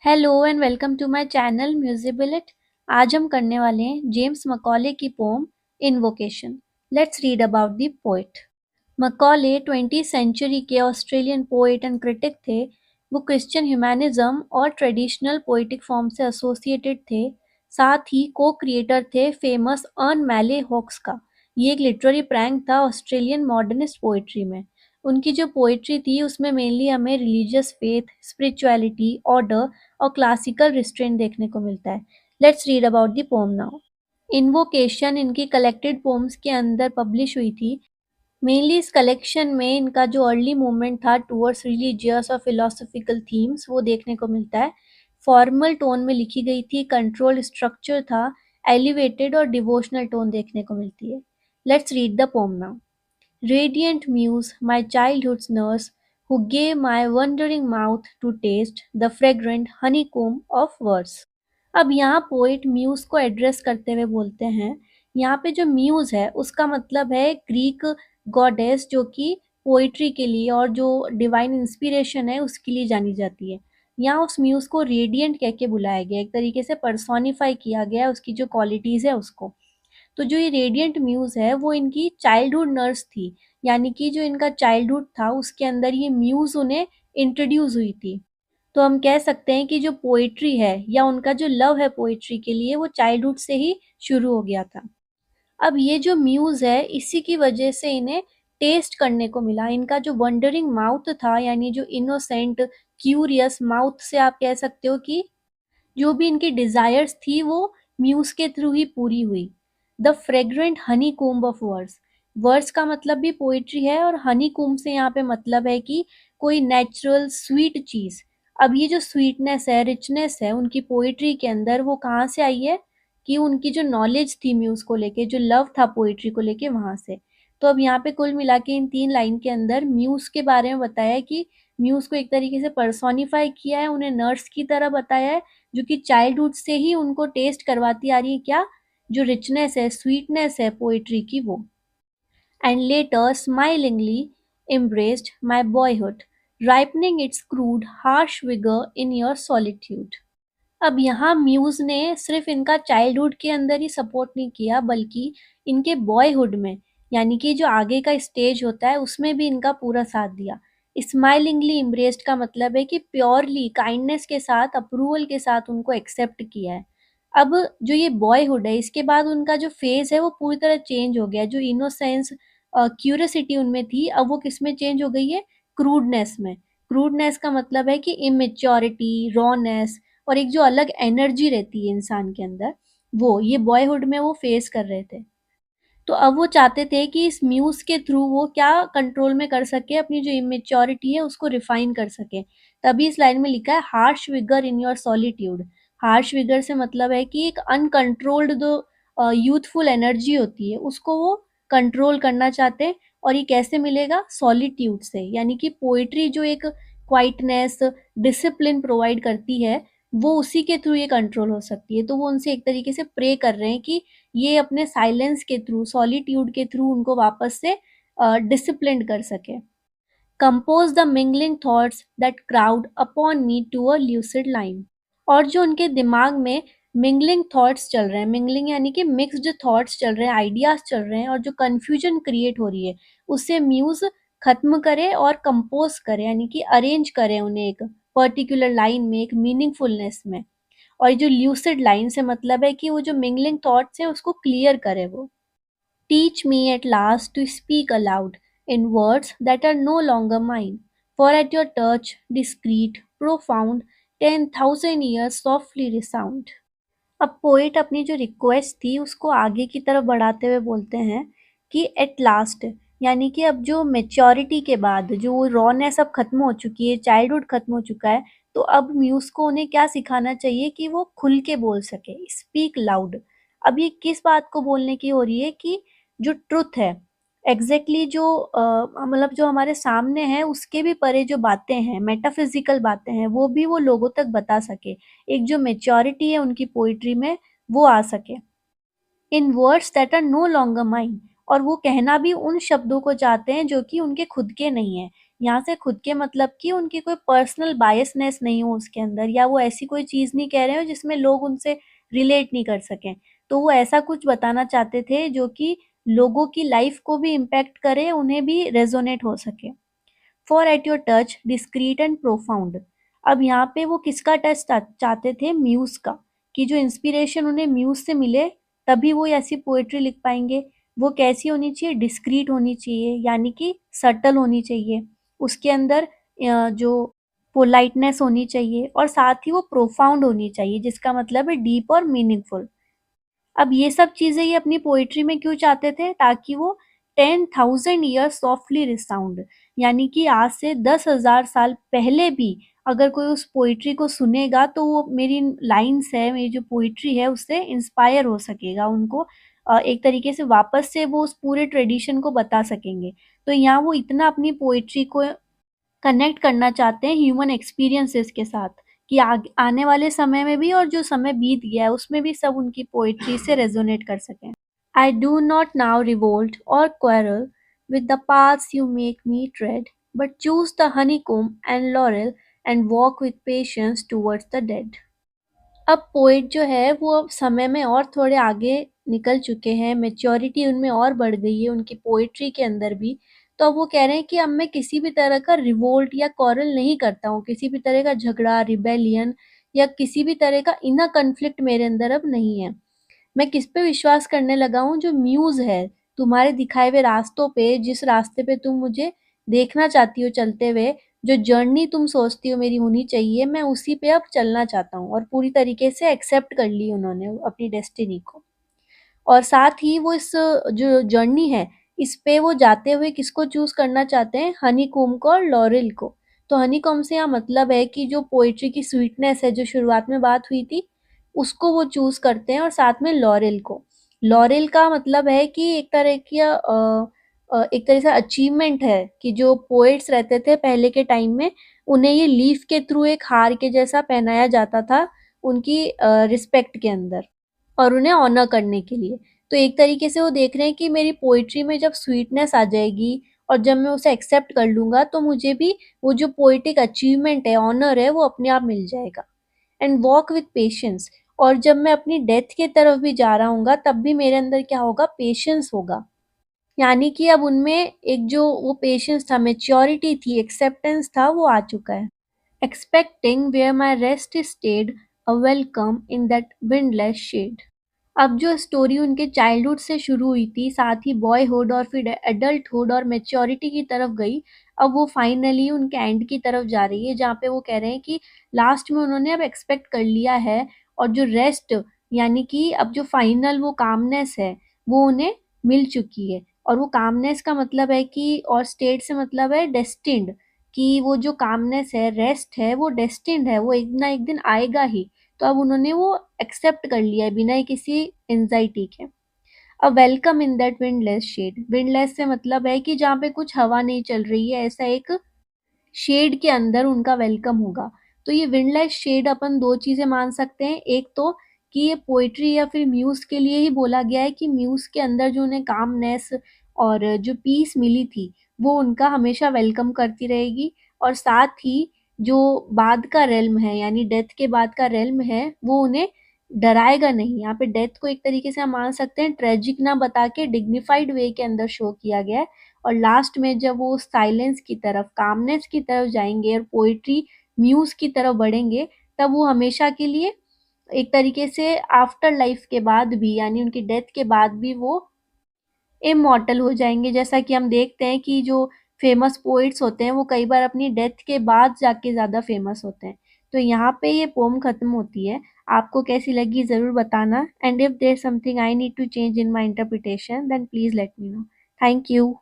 Hello and welcome to my channel Musibility. आज हम करने वाले हैं जेम्स मकॉले की poem invocation. Let's read about the poet. McAuley 20th century के ऑस्ट्रेलियन पोएट एंड क्रिटिक थे। वो क्रिश्चियन ह्यूमैनिज्म और ट्रेडिशनल पोएटिक फॉर्म से एसोसिएटेड थे। साथ ही को क्रिएटर थे फेमस अर्न मैले हॉक्स का। ये एक लिटरेरी प्रैंक था ऑस्ट्रेलियन मॉडर्निस्ट पोएट्री में। उनकी जो पोएट्री थी उसमें मेनली हमें रिलीजियस फेथ, स्पिरिचुअलिटी, ऑर्डर और क्लासिकल रिस्ट्रेंट देखने को मिलता है। Let's read about the pome now. Invocation इनकी कलेक्टेड पोम्स के अंदर पब्लिश हुई थी। मेनली इस कलेक्शन में इनका जो अर्ली मूवमेंट था टूवर्ड्स रिलीजियस और फिलोसॉफिकल थीम्स वो देखने को मिलता है। फॉर्मल टोन में लिखी गई थी, कंट्रोल्ड स्ट्रक्चर था, एलिवेटेड और डिवोशनल टोन देखने को मिलती है। Let's read the pome now. Radiant muse, my childhood's nurse, who gave my wandering mouth to taste the fragrant honeycomb of verse। अब यहाँ पोएट म्यूज को एड्रेस करते हुए बोलते हैं। यहाँ पे जो म्यूज है उसका मतलब है ग्रीक गॉडेस जो कि पोइट्री के लिए और जो डिवाइन इंस्पिरेशन है उसके लिए जानी जाती है। यहाँ उस म्यूज को रेडियंट कह के बुलाया गया, एक तरीके से पर्सोनिफाई किया गया उसकी जो क्वालिटीज है उसको। तो जो ये रेडियंट म्यूज है वो इनकी चाइल्डहुड नर्स थी, यानी कि जो इनका चाइल्डहुड था उसके अंदर ये म्यूज उन्हें इंट्रोड्यूस हुई थी। तो हम कह सकते हैं कि जो पोइट्री है या उनका जो लव है पोइट्री के लिए वो चाइल्डहुड से ही शुरू हो गया था। अब ये जो म्यूज है इसी की वजह से इन्हें टेस्ट करने को मिला। इनका जो वंडरिंग माउथ था, यानी जो इनोसेंट क्यूरियस माउथ से आप कह सकते हो कि जो भी इनकी डिजायर्स थी वो म्यूज के थ्रू ही पूरी हुई। The fragrant Honey comb of words. Words का मतलब भी पोइट्री है और हनी कोम्ब से यहाँ पे मतलब है कि कोई नेचुरल स्वीट चीज। अब ये जो स्वीटनेस है, रिचनेस है उनकी पोइट्री के अंदर, वो कहाँ से आई है कि उनकी जो नॉलेज थी म्यूज को लेके, जो लव था पोइट्री को लेके, वहां से। तो अब यहाँ पे कुल मिला के इन 3 लाइन के अंदर म्यूज के बारे में बताया है कि म्यूज को एक तरीके से पर्सोनिफाई किया है, उन्हें नर्स की तरह बताया है जो कि चाइल्डहुड से ही उनको टेस्ट करवाती आ रही है क्या, जो रिचनेस है, स्वीटनेस है पोइट्री की वो। And later smilingly embraced my boyhood, ripening its crude, harsh vigor in your solitude। अब यहाँ म्यूज ने सिर्फ इनका चाइल्डहुड के अंदर ही सपोर्ट नहीं किया बल्कि इनके बॉयहुड में, यानी कि जो आगे का स्टेज होता है उसमें भी इनका पूरा साथ दिया। स्माइलिंगली इम्ब्रेस्ड का मतलब है कि प्योरली काइंडनेस के साथ, अप्रूवल के साथ उनको एक्सेप्ट किया है। अब जो ये बॉयहुड है इसके बाद उनका जो फेज है वो पूरी तरह चेंज हो गया। जो इनोसेंस, क्यूरियोसिटी उनमें थी अब वो किस में चेंज हो गई है, क्रूडनेस में। क्रूडनेस का मतलब है कि इमेच्योरिटी, रॉनेस और एक जो अलग एनर्जी रहती है इंसान के अंदर, वो ये बॉयहुड में वो फेस कर रहे थे। तो अब वो चाहते थे कि इस म्यूज के थ्रू वो क्या कंट्रोल में कर सके, अपनी जो इमेच्योरिटी है उसको रिफाइन कर सके। तभी इस लाइन में लिखा है harsh vigour in your solitude. Harsh vigour से मतलब है कि एक अनकंट्रोल्ड जो यूथफुल एनर्जी होती है उसको वो कंट्रोल करना चाहते हैं। और ये कैसे मिलेगा, सॉलिट्यूड से, यानी कि पोइट्री जो एक क्वाइटनेस, डिसिप्लिन प्रोवाइड करती है वो उसी के थ्रू ये कंट्रोल हो सकती है। तो वो उनसे एक तरीके से प्रे कर रहे हैं कि ये अपने साइलेंस के थ्रू, सॉलिट्यूड के थ्रू उनको वापस से डिसिप्लिन कर सके। Compose the mingling thoughts that crowd upon me to a lucid line. और जो उनके दिमाग में मिंगलिंग थॉट्स चल रहे हैं, मिंगलिंग यानी कि मिक्स्ड थॉट्स चल रहे हैं, आइडियाज चल रहे हैं और जो कंफ्यूजन क्रिएट हो रही है उससे म्यूज खत्म करे और कंपोज करे, यानी कि अरेंज करे उन्हें एक पर्टिकुलर लाइन में, एक मीनिंगफुलनेस में। और जो ल्यूसिड लाइन से मतलब है कि वो जो मिंगलिंग थॉट्स है उसको क्लियर करे वो। Teach me at last to speak aloud in words that are no longer mine, for at your touch discreet profound 10,000 years softly resound. अब पोएट अपनी जो रिक्वेस्ट थी उसको आगे की तरफ बढ़ाते हुए बोलते हैं कि एट लास्ट, यानी कि अब जो मेच्योरिटी के बाद जो रॉनेस अब खत्म हो चुकी है, चाइल्डहुड खत्म हो चुका है, तो अब म्यूज को उन्हें क्या सिखाना चाहिए कि वो खुल के बोल सके, स्पीक लाउड। अब ये किस बात को बोलने की हो रही है कि जो ट्रुथ है, एग्जैक्टली जो मतलब जो हमारे सामने है उसके भी परे जो बातें हैं, मेटाफिजिकल बातें हैं, वो भी वो लोगों तक बता सके। एक जो मेच्योरिटी है उनकी पोइट्री में वो आ सके। In words that are no longer mine, और वो कहना भी उन शब्दों को चाहते हैं जो कि उनके खुद के नहीं है। यहाँ से खुद के मतलब कि उनकी कोई पर्सनल बायसनेस नहीं हो उसके अंदर, या वो ऐसी कोई चीज़ नहीं कह रहे हो जिसमें लोग उनसे रिलेट नहीं कर सकें। तो वो ऐसा कुछ बताना चाहते थे जो कि लोगों की लाइफ को भी इम्पैक्ट करे, उन्हें भी रेज़ोनेट हो सके। For at your touch discrete and profound. अब यहाँ पे वो किसका टच चाहते थे? म्यूज का, कि जो इंस्पिरेशन उन्हें म्यूज से मिले तभी वो ऐसी पोएट्री लिख पाएंगे। वो कैसी होनी चाहिए? डिस्क्रीट होनी चाहिए, यानी कि सटल होनी चाहिए, उसके अंदर जो पोलाइटनेस होनी चाहिए, और साथ ही वो प्रोफाउंड होनी चाहिए, जिसका मतलब है डीप और मीनिंगफुल। अब ये सब चीज़ें ये अपनी पोएट्री में क्यों चाहते थे? ताकि वो 10,000 ईयर्स सॉफ्टली रिसाउंड, यानी कि आज से 10,000 साल पहले भी अगर कोई उस पोएट्री को सुनेगा तो वो मेरी लाइन्स है, मेरी जो पोएट्री है उससे इंस्पायर हो सकेगा, उनको एक तरीके से वापस से वो उस पूरे ट्रेडिशन को बता सकेंगे। तो यहाँ वो इतना अपनी पोएट्री को कनेक्ट करना चाहते हैं ह्यूमन एक्सपीरियंसेस के साथ, कि आने वाले समय में भी और जो समय बीत गया है उसमें भी सब उनकी पोइट्री से रेजोनेट कर सकें। I do not now revolt और quarrel with the paths you make me tread, but choose the honeycomb and laurel and walk with patience towards the dead. अब पोएट जो है वो अब समय में और थोड़े आगे निकल चुके हैं, मैच्योरिटी उनमें और बढ़ गई है उनकी पोएट्री के अंदर भी। तो अब वो कह रहे हैं कि अब मैं किसी भी तरह का रिवोल्ट या क्वारल नहीं करता हूँ, किसी भी तरह का झगड़ा, रिबेलियन या किसी भी तरह का इनर कॉन्फ्लिक्ट मेरे अंदर अब नहीं है। मैं किस पे विश्वास करने लगा हूँ? जो म्यूज़ है, तुम्हारे दिखाए हुए रास्तों पे, जिस रास्ते पे तुम मुझे देखना चाहती हो चलते हुए, जो जर्नी तुम सोचती हो मेरी होनी चाहिए, मैं उसी पे अब चलना चाहता हूँ, और पूरी तरीके से एक्सेप्ट कर ली उन्होंने अपनी डेस्टिनी को। और साथ ही वो इस जो जर्नी है, इस पे वो जाते हुए किसको चूज़ करना चाहते हैं? हनीकॉम्ब को और लॉरेल को। तो हनीकॉम्ब से यहाँ मतलब है कि जो पोएट्री की स्वीटनेस है, जो शुरुआत में बात हुई थी, उसको वो चूज़ करते हैं, और साथ में लॉरेल को। लॉरेल का मतलब है कि एक तरह की एक तरह से अचीवमेंट है, कि जो पोएट्स रहते थे पहले के टाइम में, उन्हें ये लीफ के थ्रू एक हार के जैसा पहनाया जाता था उनकी रिस्पेक्ट के अंदर, और उन्हें ऑनर करने के लिए। तो एक तरीके से वो देख रहे हैं कि मेरी पोएट्री में जब स्वीटनेस आ जाएगी और जब मैं उसे एक्सेप्ट कर लूँगा, तो मुझे भी वो जो पोएटिक अचीवमेंट है, ऑनर है, वो अपने आप मिल जाएगा। एंड वॉक विथ पेशेंस, और जब मैं अपनी डेथ की तरफ भी जा रहा हूँगा, तब भी मेरे अंदर क्या होगा? पेशेंस होगा। यानी कि अब उनमें एक जो वो पेशेंस था, मैच्योरिटी थी, एक्सेप्टेंस था, वो आ चुका है। Expecting where my rest stayed, a welcome in that windless shade. अब जो स्टोरी उनके चाइल्डहुड से शुरू हुई थी, साथ ही बॉयहुड और फिर एडल्टहुड और मैच्योरिटी की तरफ गई, अब वो फाइनली उनके एंड की तरफ जा रही है, जहाँ पे वो कह रहे हैं कि लास्ट में उन्होंने अब एक्सपेक्ट कर लिया है, और जो रेस्ट, यानी कि अब जो फाइनल वो कामनेस है, वो उन्हें मिल चुकी है। और वो कामनेस का मतलब है कि, और स्टेट से मतलब है डेस्टिन्ड, कि वो जो कामनेस है, रेस्ट है, वो डेस्टिन्ड है, वो एक ना एक दिन आएगा ही। तो अब उन्होंने वो एक्सेप्ट कर लिया है बिना ही किसी एंजाइटी के। A welcome in that windless shade, windless से मतलब है कि जहाँ पे कुछ हवा नहीं चल रही है, ऐसा एक शेड के अंदर उनका वेलकम होगा। तो ये विंडलेस शेड अपन दो चीज़ें मान सकते हैं। एक तो कि ये पोएट्री या फिर म्यूज़ के लिए ही बोला गया है, कि म्यूज़ के अंदर जो उन्हें कामनेस और जो पीस मिली थी, वो उनका हमेशा वेलकम करती रहेगी। और साथ ही जो बाद का रेल्म है, यानी डेथ के बाद का रेल्म है, वो उन्हें डराएगा नहीं। यहाँ पे डेथ को एक तरीके से हम मान सकते हैं ट्रेजिक ना बता के डिग्निफाइड वे के अंदर शो किया गया है। और लास्ट में जब वो साइलेंस की तरफ, कामनेस की तरफ जाएँगे और पोएट्री म्यूज़ की तरफ बढ़ेंगे, तब वो हमेशा के लिए एक तरीके से आफ्टर लाइफ के बाद भी, यानी उनकी डेथ के बाद भी वो इमॉर्टल हो जाएँगे। जैसा कि हम देखते हैं कि जो फेमस पोएट्स होते हैं, वो कई बार अपनी डेथ के बाद जाके ज़्यादा फेमस होते हैं। तो यहाँ पे ये पोएम खत्म होती है। आपको कैसी लगी ज़रूर बताना, and if there is something I need to change in my interpretation, then please let me know. Thank you.